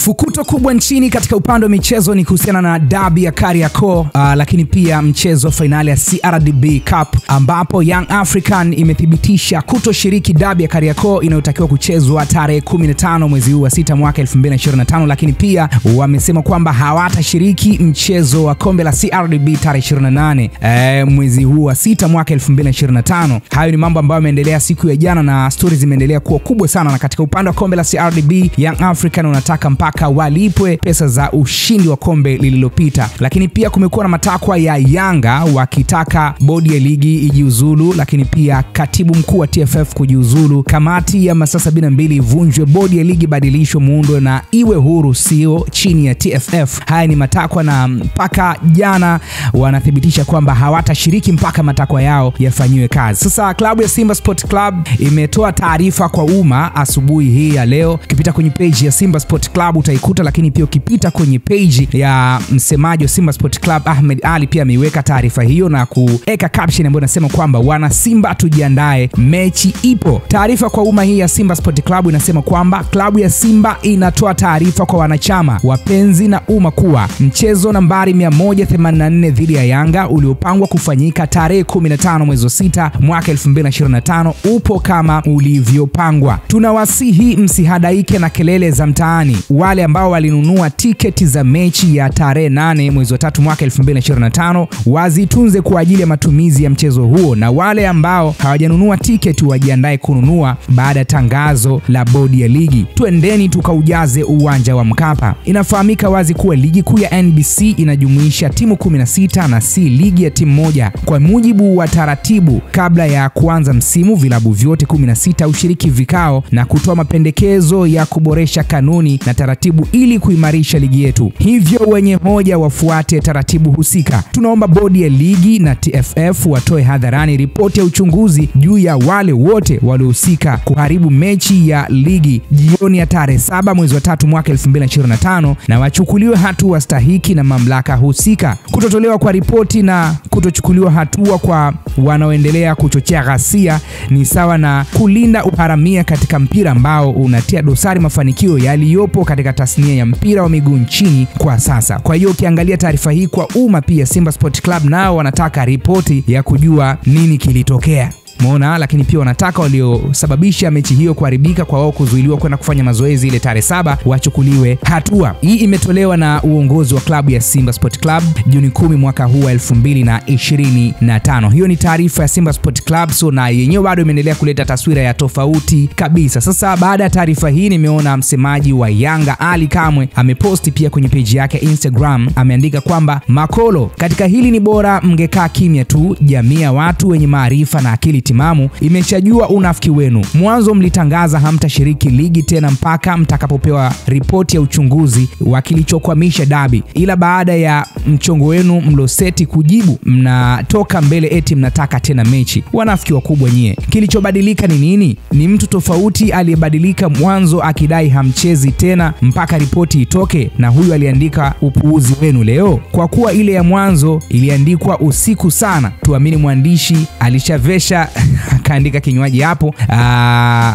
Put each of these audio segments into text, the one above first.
Fukuto kubwa nchini katika upande wa michezo ni kuhusiana na dabi ya Kariakoo, lakini pia mchezo finali ya CRDB Cup ambapo Young African imethibitisha kutoshiriki dabi ya Kariakoo inayotakiwa kuchezwa tarehe 15 mwezi huu wa 6 mwaka 2025, lakini pia wamesema kwamba hawatashiriki mchezo wa kombe la CRDB tarehe 28 mwezi huu wa 6 mwaka 2025. Hayo ni mambo ambayo yameendelea siku ya jana na stories zimeendelea kuwa kubwa sana, na katika upande wa kombe la CRDB Young African wanataka mpaka walipwe pesa za ushindi wa kombe lililopita. Lakini pia kumekuwa na matakwa ya Yanga wakitaka bodi ya ligi ijiuzulu, lakini pia katibu mkuu wa TFF kujiuzulu, kamati ya masaa 72 ivunjwe, bodi ya ligi badilishwe muundo na iwe huru, sio chini ya TFF. Haya ni matakwa na mpaka jana wanathibitisha kwamba hawatashiriki mpaka matakwa yao yafanyiwe kazi. Sasa klabu ya Simba Sport Club imetoa taarifa kwa umma asubuhi hii ya leo. Ukipita kwenye page ya Simba Sport Club utaikuta, lakini pia ukipita kwenye page ya msemaji wa Simba Sport Club Ahmed Ali pia ameiweka taarifa hiyo na kuweka caption ambayo inasema kwamba wana Simba tujiandae, mechi ipo. Taarifa kwa umma hii ya Simba Sport Club inasema kwamba klabu ya Simba inatoa taarifa kwa wanachama, wapenzi na umma kuwa mchezo nambari 184 dhidi ya Yanga uliopangwa kufanyika tarehe 15 mwezi wa 6 mwaka 2025 upo kama ulivyopangwa. Tunawasihi msihadaike na kelele za mtaani. Wale ambao walinunua tiketi za mechi ya tarehe 8 mwezi wa 3 mwaka 2025 wazitunze kwa ajili ya matumizi ya mchezo huo, na wale ambao hawajanunua tiketi wajiandae kununua baada ya tangazo la bodi ya ligi. Twendeni tukaujaze uwanja wa Mkapa. Inafahamika wazi kuwa ligi kuu ya NBC inajumuisha timu 16 na si ligi ya timu moja. Kwa mujibu wa taratibu, kabla ya kuanza msimu vilabu vyote 16 ushiriki vikao na kutoa mapendekezo ya kuboresha kanuni na taratibu ili kuimarisha ligi yetu. Hivyo wenye hoja wafuate taratibu husika. Tunaomba bodi ya ligi na TFF watoe hadharani ripoti ya uchunguzi juu ya wale wote waliohusika kuharibu mechi ya ligi jioni ya tarehe 7 mwezi wa 3 mwaka 2025 na wachukuliwe hatua stahiki na mamlaka husika. Kutotolewa kwa ripoti na kutochukuliwa hatua kwa wanaoendelea kuchochea ghasia ni sawa na kulinda uharamia katika mpira ambao unatia dosari mafanikio yaliyopo katika tasnia ya mpira wa miguu nchini kwa sasa. Kwa hiyo ukiangalia taarifa hii kwa umma, pia Simba Sport Club nao wanataka ripoti ya kujua nini kilitokea. Umeona, lakini pia wanataka waliosababisha mechi hiyo kuharibika kwa wao kuzuiliwa kwenda kufanya mazoezi ile tarehe 7 wachukuliwe hatua. Hii imetolewa na uongozi wa klabu ya Simba Sport Club Juni 10 mwaka huu wa 2025. Hiyo ni taarifa ya Simba Sport Club, so na yenyewe bado imeendelea kuleta taswira ya tofauti kabisa. Sasa baada ya taarifa hii nimeona msemaji wa Yanga Ali Kamwe ameposti pia kwenye page yake Instagram, ameandika kwamba makolo, katika hili ni bora mngekaa kimya tu. Jamii ya watu wenye maarifa na akili timamu imeshajua unafiki wenu. Mwanzo mlitangaza hamtashiriki ligi tena mpaka mtakapopewa ripoti ya uchunguzi wa kilichokwamisha dabi, ila baada ya mchongo wenu mloseti kujibu mnatoka mbele eti mnataka tena mechi. Wanafiki wakubwa nyie. Kilichobadilika ni nini? Ni mtu tofauti aliyebadilika mwanzo akidai hamchezi tena mpaka ripoti itoke, na huyu aliandika upuuzi wenu leo. Kwa kuwa ile ya mwanzo iliandikwa usiku sana, tuamini mwandishi alishavesha akaandika kinywaji hapo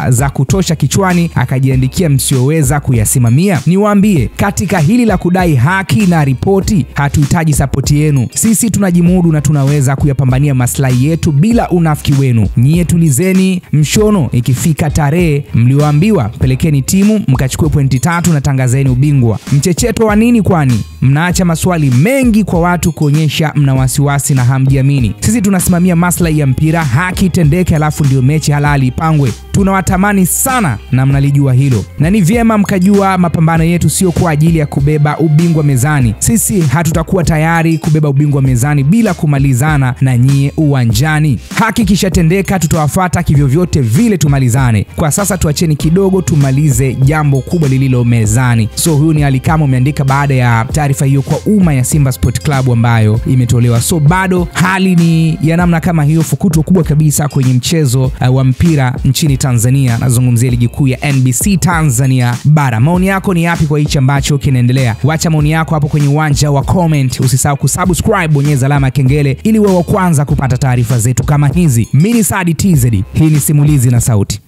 za kutosha kichwani, akajiandikia msioweza kuyasimamia. Niwaambie, katika hili la kudai haki na ripoti hatuhitaji support yenu. Sisi tunajimudu na tunaweza kuyapambania maslahi yetu bila unafiki wenu. Nyie tulizeni mshono, ikifika tarehe mlioambiwa pelekeni timu mkachukue pointi 3 na tangazeni ubingwa. Mchecheto wa nini kwani? Mnaacha maswali mengi kwa watu kuonyesha mna wasiwasi na hamjiamini. Sisi tunasimamia maslahi ya mpira, haki tendeke, alafu ndio mechi halali ipangwe. Tunawatamani sana na mnalijua hilo, na ni vyema mkajua mapambano yetu sio kwa ajili ya kubeba ubingwa mezani. Sisi hatutakuwa tayari kubeba ubingwa mezani bila kumalizana na nyie uwanjani. Haki kisha tendeka, tutawafuata kivyo vyote vile tumalizane. Kwa sasa tuacheni kidogo tumalize jambo kubwa lililo mezani. So huyu ni Ali Kamwe ameandika baada ya taarifa hiyo kwa umma ya Simba Sport Club ambayo imetolewa. So bado hali ni ya namna kama hiyo, fukuto kubwa kabisa kwenye mchezo wa mpira nchini Tanzania. Nazungumzia ligi kuu ya NBC Tanzania bara. Maoni yako ni yapi kwa hichi ambacho kinaendelea? Wacha maoni yako hapo kwenye uwanja wa comment. Usisahau kusubscribe, bonyeza alama ya kengele ili wewe wa kwanza kupata taarifa zetu kama hizi. Mimi ni Sadi TZ. Hii ni Simulizi na Sauti.